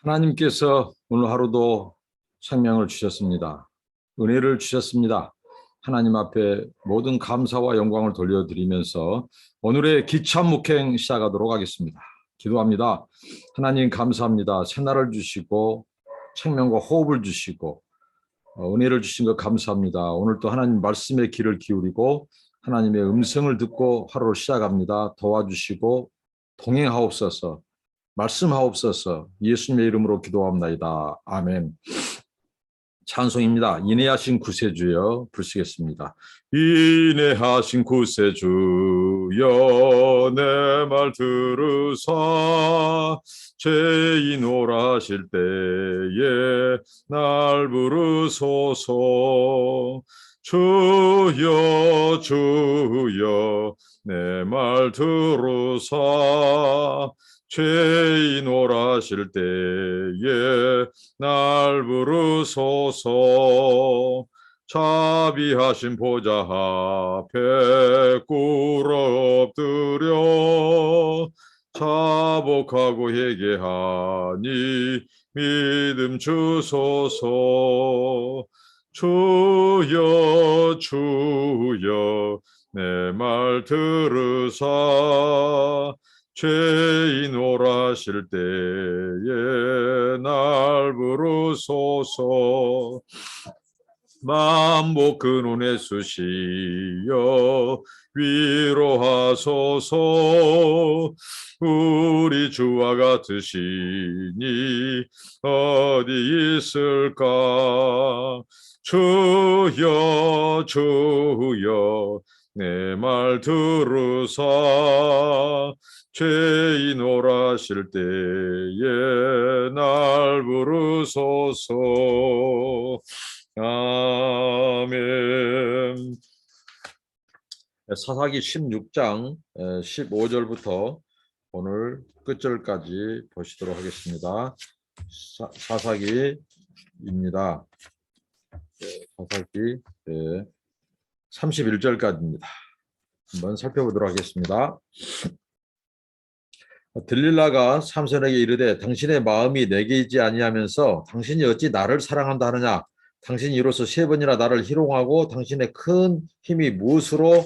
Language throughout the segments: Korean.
하나님께서 오늘 하루도 생명을 주셨습니다. 은혜를 주셨습니다. 하나님 앞에 모든 감사와 영광을 돌려드리면서 오늘의 기참 목행 시작하도록 하겠습니다. 기도합니다. 하나님 감사합니다. 새날을 주시고 생명과 호흡을 주시고 은혜를 주신 것 감사합니다. 오늘 또 하나님 말씀의 귀를 기울이고 하나님의 음성을 듣고 하루를 시작합니다. 도와주시고 동행하옵소서. 말씀하옵소서. 예수님의 이름으로 기도합나이다. 아멘. 찬송입니다. 인내하신 구세주여 부르시겠습니다. 인내하신 구세주여 내 말 들으사 죄인오라실 때에 날 부르소서. 주여 주여 내 말 들으사 죄인 오라실 때에 날 부르소서. 자비하신 보좌 앞에 꿇어 엎드려 자복하고 회개하니 믿음 주소서. 주여 주여 내 말 들으사 죄인 오라실 때에 날 부르소서. 만복 근원의 수시여 위로하소서. 우리 주와 같으시니 어디 있을까. 주여 주여 내 말 들으사 죄인 오라실 때에 날 부르소서. 아멘. 사사기 16장 15절부터 오늘 끝절까지 보시도록 하겠습니다. 사사기입니다. 사사기 31절까지입니다. 한번 살펴보도록 하겠습니다. 들릴라가 삼손에게 이르되 당신의 마음이 내게 있지 아니하면서 당신이 어찌 나를 사랑한다 하느냐. 당신이 이로써 3번이나 나를 희롱하고 당신의 큰 힘이 무엇으로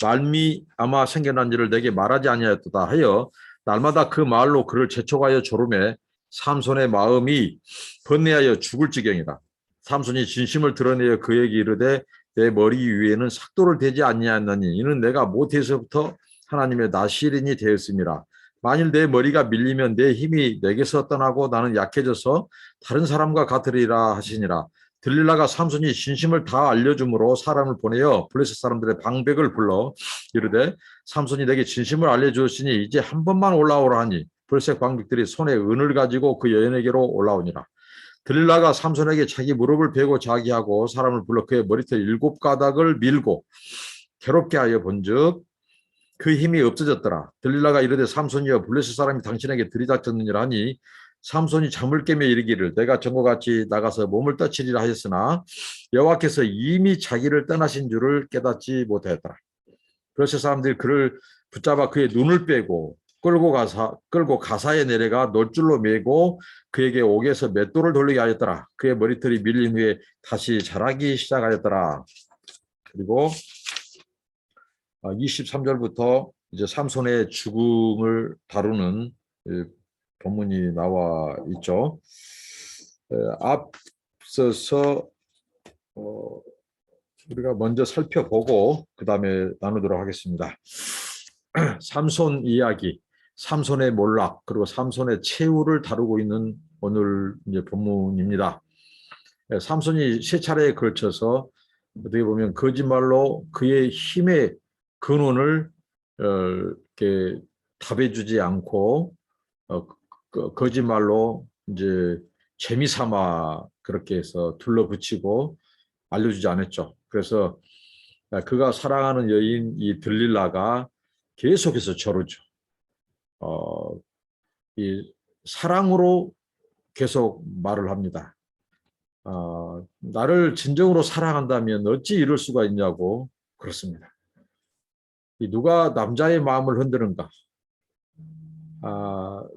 말미암아 생겨난지를 내게 말하지 아니하였도다 하여 날마다 그 말로 그를 재촉하여 조르매 삼손의 마음이 번뇌하여 죽을 지경이다. 삼손이 진심을 드러내어 그에게 이르되 내 머리 위에는 삭도를 대지 아니하였나니 이는 내가 모태에서부터 하나님의 나시린이 되었음이라. 만일 내 머리가 밀리면 내 힘이 내게서 떠나고 나는 약해져서 다른 사람과 같으리라 하시니라. 들릴라가 삼손이 진심을 다 알려줌으로 사람을 보내어 블레셋 사람들의 방백을 불러 이르되 삼손이 내게 진심을 알려주었으니 이제 한 번만 올라오라 하니 블레셋 방백들이 손에 은을 가지고 그 여인에게로 올라오니라. 들릴라가 삼손에게 자기 무릎을 베고 자기하고 사람을 불러 그의 머리털 7가닥을 밀고 괴롭게 하여 본즉 그 힘이 없어졌더라. 들릴라가 이르되 삼손이여 블레셋 사람이 당신에게 들이닥쳤느니라 하니 삼손이 잠을 깨며 이르기를 내가 전과 같이 나가서 몸을 떠치리라 하였으나 여호와께서 이미 자기를 떠나신 줄을 깨닫지 못하였더라. 블레셋 사람들이 그를 붙잡아 그의 눈을 빼고 끌고 가사에 내려가 놋줄로 메고 그에게 옥에서 맷돌을 돌리게 하였더라. 그의 머리털이 밀린 후에 다시 자라기 시작하였더라. 그리고 23절부터 이제 삼손의 죽음을 다루는 본문이 나와 있죠. 앞서서 우리가 먼저 살펴보고 그 다음에 나누도록 하겠습니다. 삼손 이야기, 삼손의 몰락, 그리고 삼손의 최후를 다루고 있는 오늘 이제 본문입니다. 삼손이 3차례에 걸쳐서 어떻게 보면 거짓말로 그의 힘의 근원을 이렇게 답해주지 않고 거짓말로 이제 재미삼아 그렇게 해서 둘러붙이고 알려주지 않았죠. 그래서 그가 사랑하는 여인 이 들릴라가 계속해서 저르죠. 이 사랑으로 계속 말을 합니다. 나를 진정으로 사랑한다면 어찌 이럴 수가 있냐고 그렇습니다. 누가 남자의 마음을 흔드는가?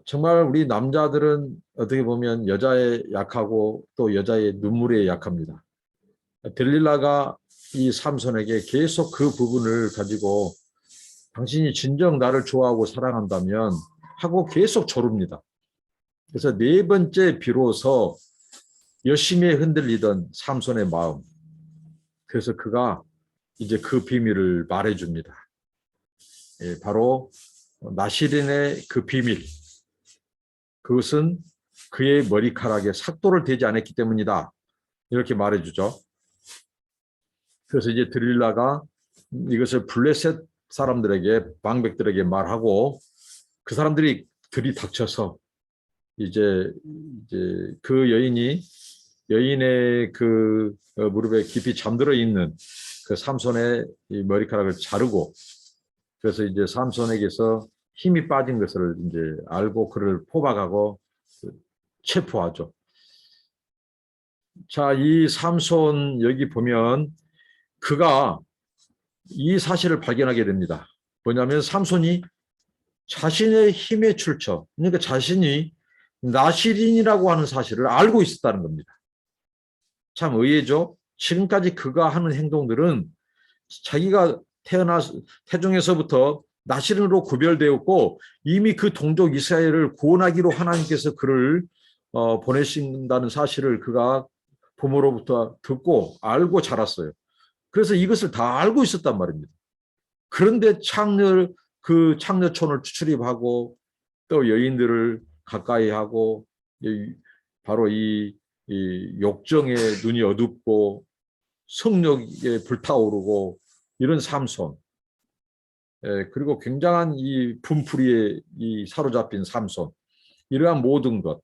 정말 우리 남자들은 어떻게 보면 여자에 약하고 또 여자의 눈물에 약합니다. 들릴라가 이 삼손에게 계속 그 부분을 가지고 당신이 진정 나를 좋아하고 사랑한다면 하고 계속 조릅니다. 그래서 네 번째 비로소 열심히 흔들리던 삼손의 마음. 그래서 그가 이제 그 비밀을 말해줍니다. 바로 나시린의 그 비밀. 그것은 그의 머리카락에 삭도를 대지 않았기 때문이다. 이렇게 말해주죠. 그래서 이제 드릴라가 이것을 블레셋 사람들에게, 방백들에게 말하고 그 사람들이 들이닥쳐서 이제 그 여인의 그 무릎에 깊이 잠들어 있는 그 삼손의 이 머리카락을 자르고, 그래서 이제 삼손에게서 힘이 빠진 것을 이제 알고 그를 포박하고 체포하죠. 자, 이 삼손 여기 보면 그가 이 사실을 발견하게 됩니다. 뭐냐면 삼손이 자신의 힘의 출처, 그러니까 자신이 나시린이라고 하는 사실을 알고 있었다는 겁니다. 참 의외죠. 지금까지 그가 하는 행동들은 자기가 태중에서부터 나시린으로 구별되었고 이미 그 동족 이스라엘을 구원하기로 하나님께서 그를 보내신다는 사실을 그가 부모로부터 듣고 알고 자랐어요. 그래서 이것을 다 알고 있었단 말입니다. 그런데 그 창녀촌을 출입하고 또 여인들을 가까이 하고 바로 이 욕정에 눈이 어둡고 성욕에 불타오르고 이런 삼손, 그리고 굉장한 이 분풀이에 사로잡힌 삼손, 이러한 모든 것.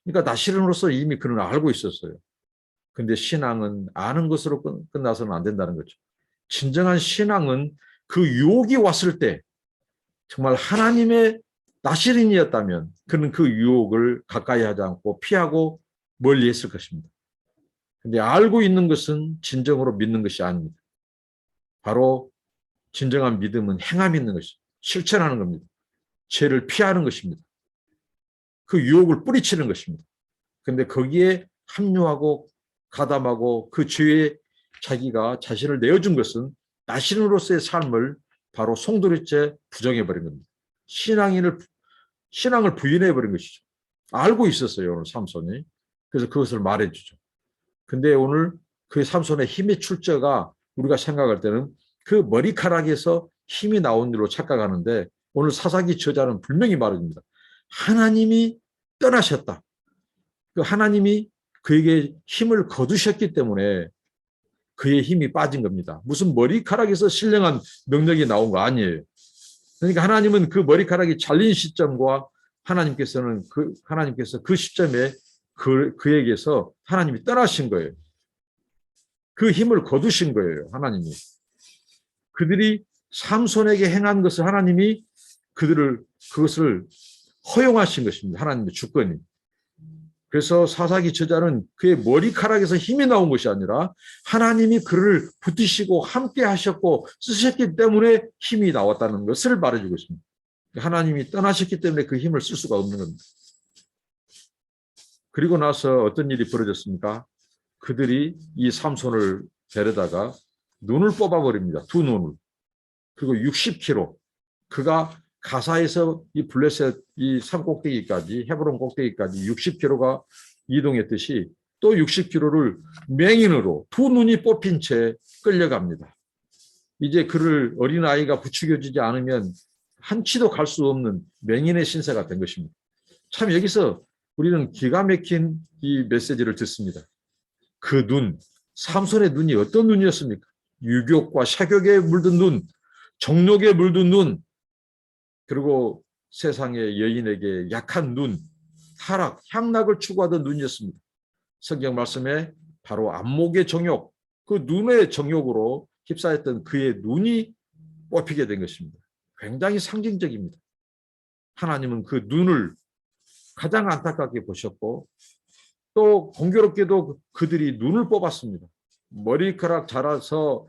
그러니까 나시린으로서 이미 그는 알고 있었어요. 근데 신앙은 아는 것으로 끝나서는 안 된다는 거죠. 진정한 신앙은 그 유혹이 왔을 때 정말 하나님의 나시린이었다면 그는 그 유혹을 가까이 하지 않고 피하고 멀리 했을 것입니다. 근데 알고 있는 것은 진정으로 믿는 것이 아닙니다. 바로 진정한 믿음은 행함이 있는 것입니다. 실천하는 겁니다. 죄를 피하는 것입니다. 그 유혹을 뿌리치는 것입니다. 근데 거기에 합류하고 가담하고 그 죄에 자기가 자신을 내어준 것은 나시린으로서의 삶을 바로 송두리째 부정해버린 겁니다. 신앙을 부인해버린 것이죠. 알고 있었어요, 오늘 삼손이. 그래서 그것을 말해주죠. 근데 오늘 그 삼손의 힘의 출처가 우리가 생각할 때는 그 머리카락에서 힘이 나온 일로 착각하는데 오늘 사사기 저자는 분명히 말합니다. 하나님이 떠나셨다. 그 하나님이 그에게 힘을 거두셨기 때문에 그의 힘이 빠진 겁니다. 무슨 머리카락에서 신령한 능력이 나온 거 아니에요. 그러니까 하나님은 그 머리카락이 잘린 시점과 하나님께서 그 시점에 그에게서 하나님이 떠나신 거예요. 그 힘을 거두신 거예요, 하나님이. 그들이 삼손에게 행한 것을 하나님이 그것을 허용하신 것입니다. 하나님의 주권이. 그래서 사사기 저자는 그의 머리카락에서 힘이 나온 것이 아니라 하나님이 그를 붙이시고 함께 하셨고 쓰셨기 때문에 힘이 나왔다는 것을 말해주고 있습니다. 하나님이 떠나셨기 때문에 그 힘을 쓸 수가 없는 겁니다. 그리고 나서 어떤 일이 벌어졌습니까? 그들이 이 삼손을 데려다가 눈을 뽑아버립니다. 두 눈을. 그리고 60km. 그가 가사에서 이 블레셋 이 산 꼭대기까지, 헤브론 꼭대기까지 60km가 이동했듯이 또 60km를 맹인으로 두 눈이 뽑힌 채 끌려갑니다. 이제 그를 어린아이가 부추겨지지 않으면 한치도 갈 수 없는 맹인의 신세가 된 것입니다. 참 여기서 우리는 기가 막힌 이 메시지를 듣습니다. 그 눈, 삼손의 눈이 어떤 눈이었습니까? 유욕과 샤욕에 물든 눈, 정욕에 물든 눈, 그리고 세상의 여인에게 약한 눈, 타락, 향락을 추구하던 눈이었습니다. 성경 말씀에 바로 안목의 정욕, 그 눈의 정욕으로 휩싸였던 그의 눈이 뽑히게 된 것입니다. 굉장히 상징적입니다. 하나님은 그 눈을 가장 안타깝게 보셨고 또 공교롭게도 그들이 눈을 뽑았습니다. 머리카락 잘라서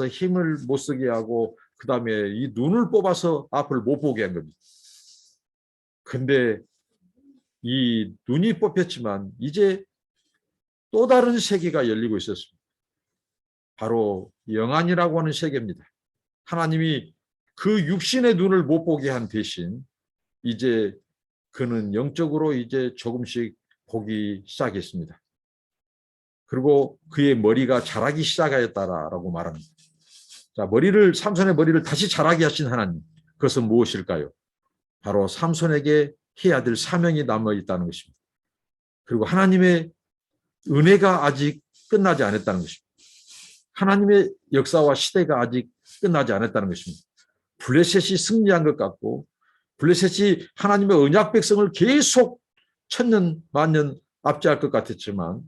힘을 못 쓰게 하고 그 다음에 이 눈을 뽑아서 앞을 못 보게 한 겁니다. 근데 이 눈이 뽑혔지만 이제 또 다른 세계가 열리고 있었습니다. 바로 영안이라고 하는 세계입니다. 하나님이 그 육신의 눈을 못 보게 한 대신 이제 그는 영적으로 이제 조금씩 보기 시작했습니다. 그리고 그의 머리가 자라기 시작하였다라고 말합니다. 자, 삼손의 머리를 다시 자라게 하신 하나님. 그것은 무엇일까요? 바로 삼손에게 해야 될 사명이 남아 있다는 것입니다. 그리고 하나님의 은혜가 아직 끝나지 않았다는 것입니다. 하나님의 역사와 시대가 아직 끝나지 않았다는 것입니다. 블레셋이 승리한 것 같고 블레셋이 하나님의 언약 백성을 계속 천년 만년 압제할 것 같았지만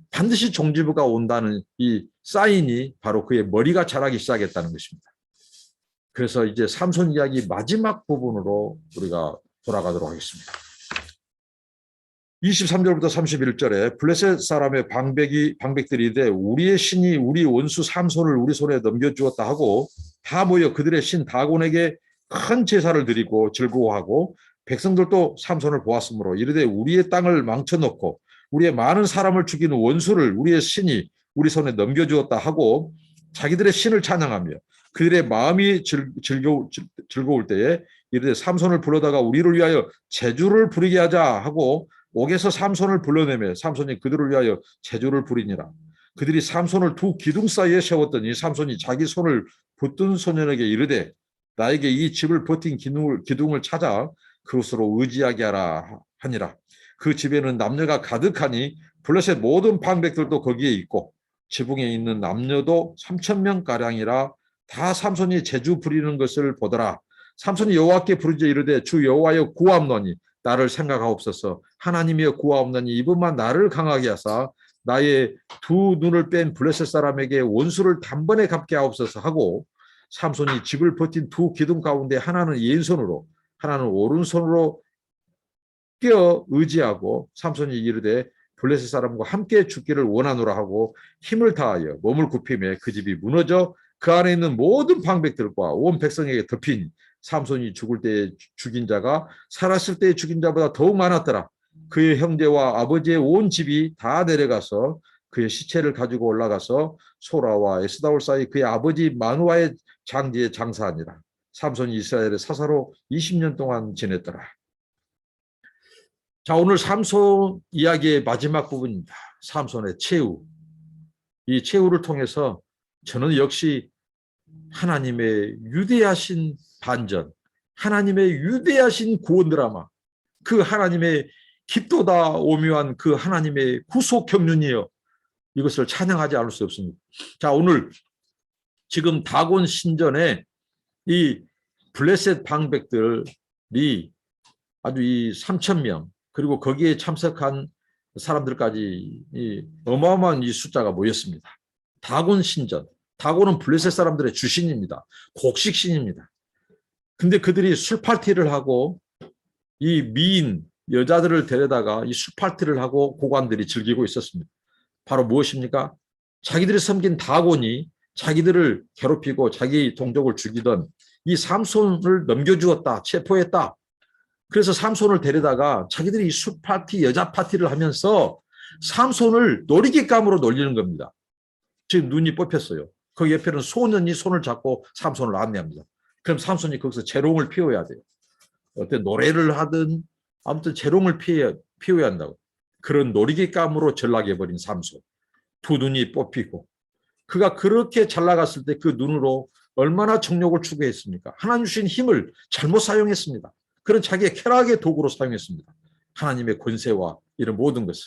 반드시 종지부가 온다는 이 사인이 바로 그의 머리가 자라기 시작했다는 것입니다. 그래서 이제 삼손 이야기 마지막 부분으로 우리가 돌아가도록 하겠습니다. 23절부터 31절에 블레셋 사람의 방백들이 이르되 우리의 신이 우리 원수 삼손을 우리 손에 넘겨주었다 하고 다 모여 그들의 신 다곤에게 큰 제사를 드리고 즐거워하고 백성들도 삼손을 보았으므로 이르되 우리의 땅을 망쳐놓고 우리의 많은 사람을 죽이는 원수를 우리의 신이 우리 손에 넘겨주었다 하고 자기들의 신을 찬양하며 그들의 마음이 즐거울 때에 이르되 삼손을 불러다가 우리를 위하여 제주를 부리게 하자 하고 옥에서 삼손을 불러내며 삼손이 그들을 위하여 제주를 부리니라. 그들이 삼손을 두 기둥 사이에 세웠더니 삼손이 자기 손을 붙든 소년에게 이르되 나에게 이 집을 버틴 기둥을 찾아 그것으로 의지하게 하라 하니라. 그 집에는 남녀가 가득하니 블레셋 모든 방백들도 거기에 있고 지붕에 있는 남녀도 3,000명가량이라. 다 삼손이 제주 부리는 것을 보더라. 삼손이 여호와께 부르짖어 이르되 주 여호와여 구하옵노니 나를 생각하옵소서. 하나님이여 구하옵노니 이분만 나를 강하게 하사 나의 두 눈을 뺀 블레셋 사람에게 원수를 단번에 갚게 하옵소서 하고 삼손이 집을 버틴 두 기둥 가운데 하나는 왼손으로 하나는 오른손으로 끼어 의지하고 삼손이 이르되 블레셋 사람과 함께 죽기를 원하노라 하고 힘을 다하여 몸을 굽히며 그 집이 무너져 그 안에 있는 모든 방백들과 온 백성에게 덮이니 삼손이 죽을 때에 죽인 자가 살았을 때에 죽인 자보다 더욱 많았더라. 그의 형제와 아버지의 온 집이 다 내려가서 그의 시체를 가지고 올라가서 소라와 에스다올 사이 그의 아버지 마누아의 장지에 장사하니라. 삼손이 이스라엘의 사사로 20년 동안 지냈더라. 자, 오늘 삼손 이야기의 마지막 부분입니다. 삼손의 최후. 이 최후를 통해서 저는 역시 하나님의 위대하신 반전, 하나님의 위대하신 구원 드라마, 그 하나님의 깊도다 오묘한 그 하나님의 구속 경륜이여 이것을 찬양하지 않을 수 없습니다. 자, 오늘 지금 다곤 신전에 이 블레셋 방백들이 아주 이 3,000명 그리고 거기에 참석한 사람들까지 이 어마어마한 이 숫자가 모였습니다. 다곤 신전. 다곤은 블레셋 사람들의 주신입니다. 곡식신입니다. 근데 그들이 술 파티를 하고 이 미인 여자들을 데려다가 이 술 파티를 하고 고관들이 즐기고 있었습니다. 바로 무엇입니까? 자기들이 섬긴 다곤이 자기들을 괴롭히고 자기 동족을 죽이던 이 삼손을 넘겨주었다, 체포했다. 그래서 삼손을 데려다가 자기들이 이 술 파티, 여자 파티를 하면서 삼손을 놀이기감으로 놀리는 겁니다. 지금 눈이 뽑혔어요. 그 옆에는 소년이 손을 잡고 삼손을 안내합니다. 그럼 삼손이 거기서 재롱을 피워야 돼요. 어떤 노래를 하든 아무튼 재롱을 피워야 한다고. 그런 놀이기감으로 전락해버린 삼손. 두 눈이 뽑히고 그가 그렇게 잘 나갔을 때 그 눈으로 얼마나 정욕을 추구했습니까? 하나님 주신 힘을 잘못 사용했습니다. 그런 자기의 쾌락의 도구로 사용했습니다. 하나님의 권세와 이런 모든 것을.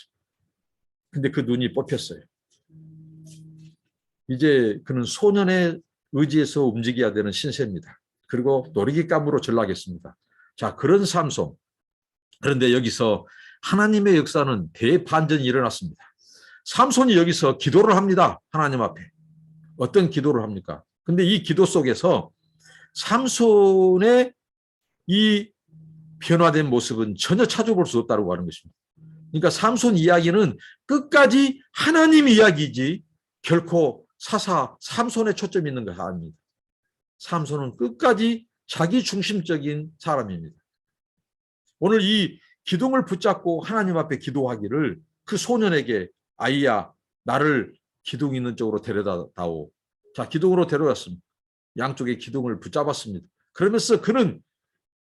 근데 그 눈이 뽑혔어요. 이제 그는 소년의 의지에서 움직여야 되는 신세입니다. 그리고 놀이기감으로 전락했습니다. 자, 그런 삼손. 그런데 여기서 하나님의 역사는 대반전이 일어났습니다. 삼손이 여기서 기도를 합니다. 하나님 앞에. 어떤 기도를 합니까? 근데 이 기도 속에서 삼손의 이 변화된 모습은 전혀 찾아볼 수 없다고 하는 것입니다. 그러니까 삼손 이야기는 끝까지 하나님 이야기지 결코 삼손에 초점이 있는 것이 아닙니다. 삼손은 끝까지 자기 중심적인 사람입니다. 오늘 이 기둥을 붙잡고 하나님 앞에 기도하기를 그 소년에게 아이야 나를 기둥 있는 쪽으로 데려다오. 자, 기둥으로 데려왔습니다. 양쪽에 기둥을 붙잡았습니다. 그러면서 그는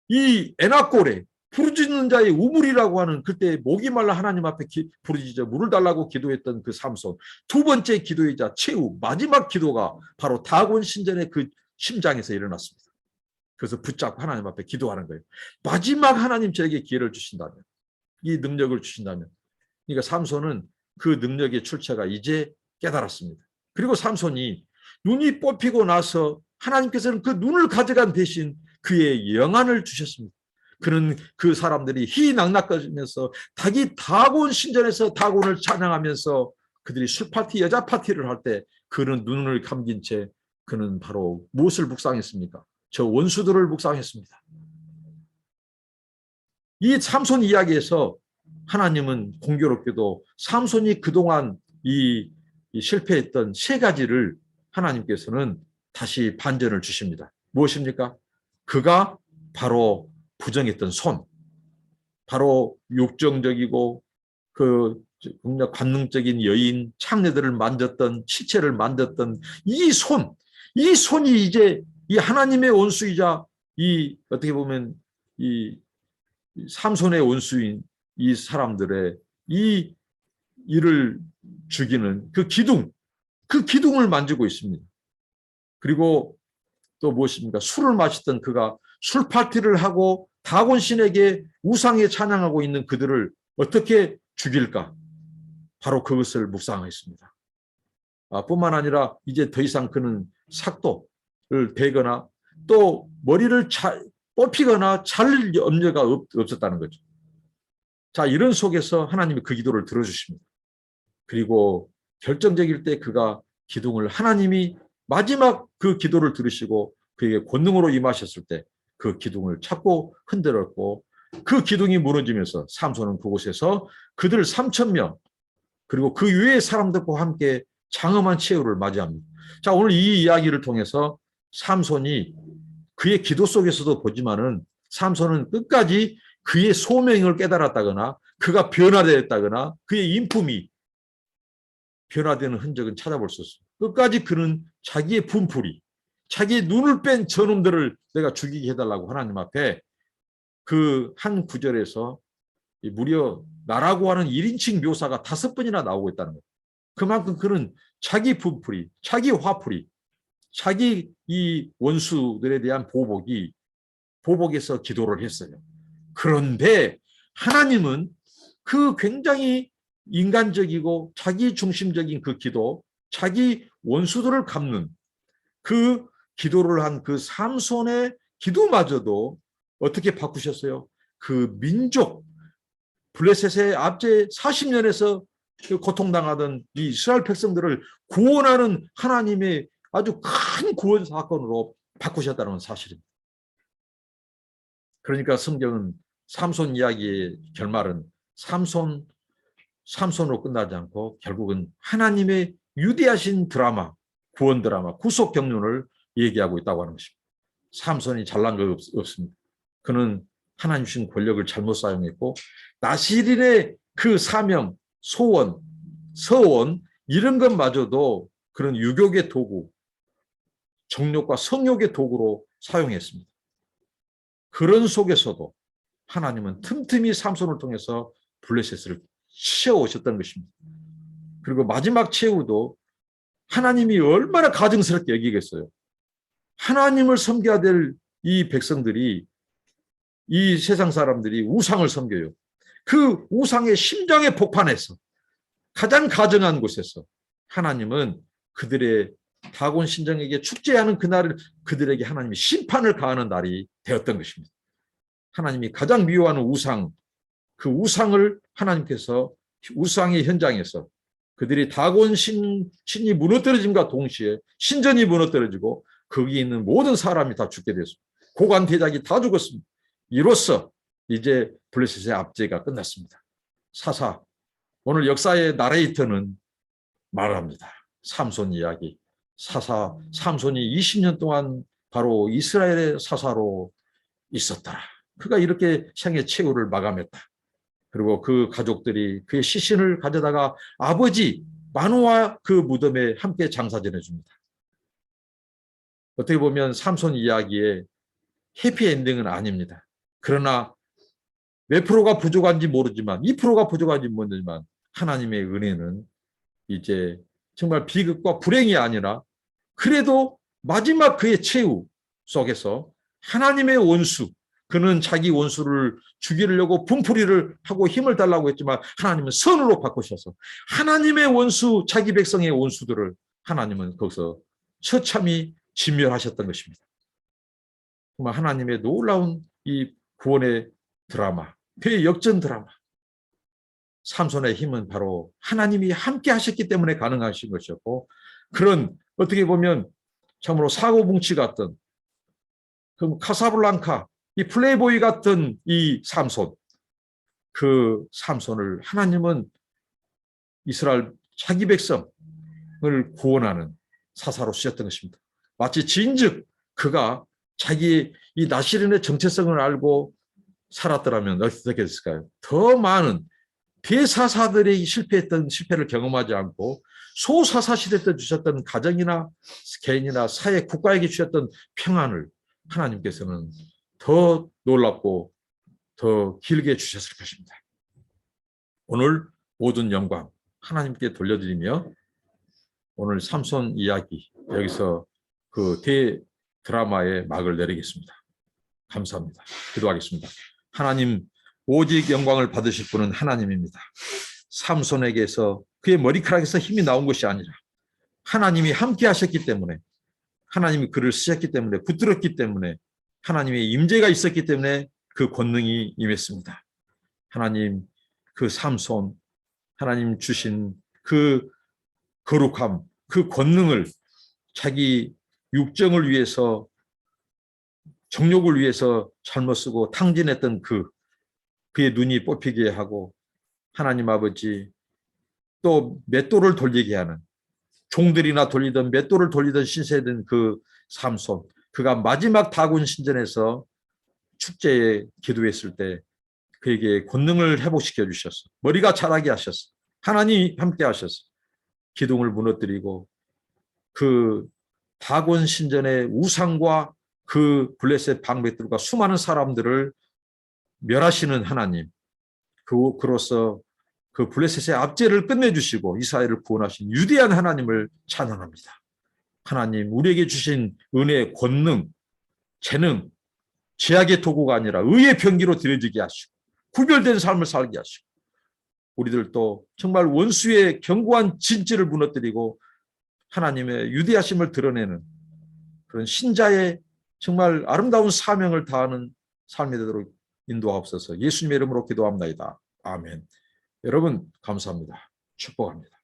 이 에나꼴에 부르짖는 자의 우물이라고 하는 그때 목이 말라 하나님 앞에 부르짖어 물을 달라고 기도했던 그 삼손, 두 번째 기도이자 최후 마지막 기도가 바로 다곤 신전의 그 심장에서 일어났습니다. 그래서 붙잡고 하나님 앞에 기도하는 거예요. 마지막 하나님 저에게 기회를 주신다면, 이 능력을 주신다면, 그러니까 삼손은 그 능력의 출처가 이제 깨달았습니다. 그리고 삼손이 눈이 뽑히고 나서 하나님께서는 그 눈을 가져간 대신 그의 영안을 주셨습니다. 그는 그 사람들이 희낙낙거리면서 닭이 다곤 신전에서 다곤을 찬양하면서 그들이 술 파티, 여자 파티를 할 때 그는 눈을 감긴 채 그는 바로 무엇을 묵상했습니까? 저 원수들을 묵상했습니다. 이 삼손 이야기에서 하나님은 공교롭게도 삼손이 그동안 이 실패했던 세 가지를 하나님께서는 다시 반전을 주십니다. 무엇입니까? 그가 바로 부정했던 손, 바로 욕정적이고 그 관능적인 여인, 창녀들을 만졌던, 시체를 만졌던 이 손, 이 손이 이제 이 하나님의 원수이자 이 어떻게 보면 이 삼손의 원수인 이 사람들의 이 일을 죽이는 그 기둥을 만지고 있습니다. 그리고 또 무엇입니까? 술을 마시던 그가 술 파티를 하고 다곤 신에게 우상에 찬양하고 있는 그들을 어떻게 죽일까? 바로 그것을 묵상했습니다. 뿐만 아니라 이제 더 이상 그는 삭도를 베거나 또 머리를 뽑히거나 잘 염려가 없었다는 거죠. 자, 이런 속에서 하나님이 그 기도를 들어주십니다. 그리고 결정적일 때 그가 기둥을 하나님이 마지막 그 기도를 들으시고 그에게 권능으로 임하셨을 때 그 기둥을 찾고 흔들었고 그 기둥이 무너지면서 삼손은 그곳에서 그들 3,000명 그리고 그 외의 사람들과 함께 장엄한 최후를 맞이합니다. 자, 오늘 이 이야기를 통해서 삼손이 그의 기도 속에서도 보지만은 삼손은 끝까지 그의 소명을 깨달았다거나 그가 변화되었다거나 그의 인품이 변화되는 흔적은 찾아볼 수 없습니다. 끝까지 그는 자기의 분풀이, 자기의 눈을 뺀 저놈들을 내가 죽이게 해달라고 하나님 앞에 그 한 구절에서 무려 나라고 하는 1인칭 묘사가 5번이나 나오고 있다는 거예요. 그만큼 그는 자기 분풀이, 자기 화풀이, 자기 이 원수들에 대한 보복에서 기도를 했어요. 그런데 하나님은 그 굉장히 인간적이고 자기 중심적인 그 기도, 자기 원수들을 갚는 그 기도를 한 그 삼손의 기도마저도 어떻게 바꾸셨어요? 그 민족, 블레셋의 앞제 40년에서 고통당하던 이 이스라엘 백성들을 구원하는 하나님의 아주 큰 구원 사건으로 바꾸셨다는 사실입니다. 그러니까 성경은 삼손 이야기의 결말은 삼손으로 끝나지 않고 결국은 하나님의 위대하신 드라마, 구원 드라마, 구속 경륜을 얘기하고 있다고 하는 것입니다. 삼손이 잘난 거 없습니다. 그는 하나님 주신 권력을 잘못 사용했고 나시린의 그 사명, 소원, 서원 이런 것마저도 그런 유욕의 도구, 정욕과 성욕의 도구로 사용했습니다. 그런 속에서도 하나님은 틈틈이 삼손을 통해서 블레셋을 치워오셨던 것입니다. 그리고 마지막 최후도 하나님이 얼마나 가증스럽게 여기겠어요. 하나님을 섬겨야 될 이 백성들이, 이 세상 사람들이 우상을 섬겨요. 그 우상의 심장의 폭판에서 가장 가증한 곳에서 하나님은 그들의 다곤 신정에게 축제하는 그날을 그들에게 하나님이 심판을 가하는 날이 되었던 것입니다. 하나님이 가장 미워하는 우상, 그 우상을 하나님께서 우상의 현장에서 그들이 다곤 신이 무너뜨려짐과 동시에 신전이 무너뜨려지고 거기 있는 모든 사람이 다 죽게 됐습니다. 고관 대작이 다 죽었습니다. 이로써 이제 블레셋의 압제가 끝났습니다. 사사, 오늘 역사의 나레이터는 말합니다. 삼손 이야기. 삼손이 20년 동안 바로 이스라엘의 사사로 있었더라. 그가 이렇게 생애 최후를 마감했다. 그리고 그 가족들이 그의 시신을 가져다가 아버지 마노아 그 무덤에 함께 장사 지내줍니다. 어떻게 보면 삼손 이야기의 해피엔딩은 아닙니다. 그러나 몇 프로가 부족한지 모르지만 2%가 부족한지 모르지만 하나님의 은혜는 이제 정말 비극과 불행이 아니라 그래도 마지막 그의 최후 속에서 하나님의 원수, 그는 자기 원수를 죽이려고 분풀이를 하고 힘을 달라고 했지만 하나님은 선으로 바꾸셔서 하나님의 원수, 자기 백성의 원수들을 하나님은 거기서 처참히 진멸하셨던 것입니다. 정말 하나님의 놀라운 이 구원의 드라마, 대역전 드라마. 삼손의 힘은 바로 하나님이 함께 하셨기 때문에 가능하신 것이었고, 그런 어떻게 보면 참으로 사고뭉치 같던 그 카사블랑카, 이 플레이보이 같은 이 삼손, 그 삼손을 하나님은 이스라엘 자기 백성을 구원하는 사사로 쓰셨던 것입니다. 마치 진즉 그가 자기 이 나시린의 정체성을 알고 살았더라면 어떻게 됐을까요? 더 많은 대사사들이 실패를 경험하지 않고 소사사 시대 때 주셨던 가정이나 개인이나 사회, 국가에게 주셨던 평안을 하나님께서는 더 놀랍고 더 길게 주셨을 것입니다. 오늘 모든 영광 하나님께 돌려드리며 오늘 삼손 이야기 여기서 그 대드라마의 막을 내리겠습니다. 감사합니다. 기도하겠습니다. 하나님, 오직 영광을 받으실 분은 하나님입니다. 삼손에게서 그의 머리카락에서 힘이 나온 것이 아니라 하나님이 함께 하셨기 때문에, 하나님이 그를 쓰셨기 때문에, 붙들었기 때문에, 하나님의 임재가 있었기 때문에 그 권능이 임했습니다. 하나님, 그 삼손, 하나님 주신 그 거룩함, 그 권능을 자기 육정을 위해서, 정욕을 위해서 잘못 쓰고 탕진했던 그의 눈이 뽑히게 하고, 하나님 아버지 또 맷돌을 돌리게 하는, 종들이나 돌리던 맷돌을 돌리던 신세된 그 삼손, 그가 마지막 다곤 신전에서 축제에 기도했을 때 그에게 권능을 회복시켜 주셨어. 머리가 자라게 하셨어. 하나님이 함께 하셨어. 기둥을 무너뜨리고 그 다곤 신전의 우상과 그 블레셋 방백들과 수많은 사람들을 멸하시는 하나님, 그로서 그 블레셋의 압제를 끝내주시고 이스라엘을 구원하신 위대한 하나님을 찬양합니다. 하나님, 우리에게 주신 은혜, 권능, 재능, 죄악의 도구가 아니라 의의 병기로 들여지게 하시고 구별된 삶을 살게 하시고 우리들도 정말 원수의 견고한 진지를 무너뜨리고 하나님의 위대하심을 드러내는 그런 신자의 정말 아름다운 사명을 다하는 삶이 되도록 인도하옵소서. 예수님의 이름으로 기도합니다. 아멘. 여러분 감사합니다. 축복합니다.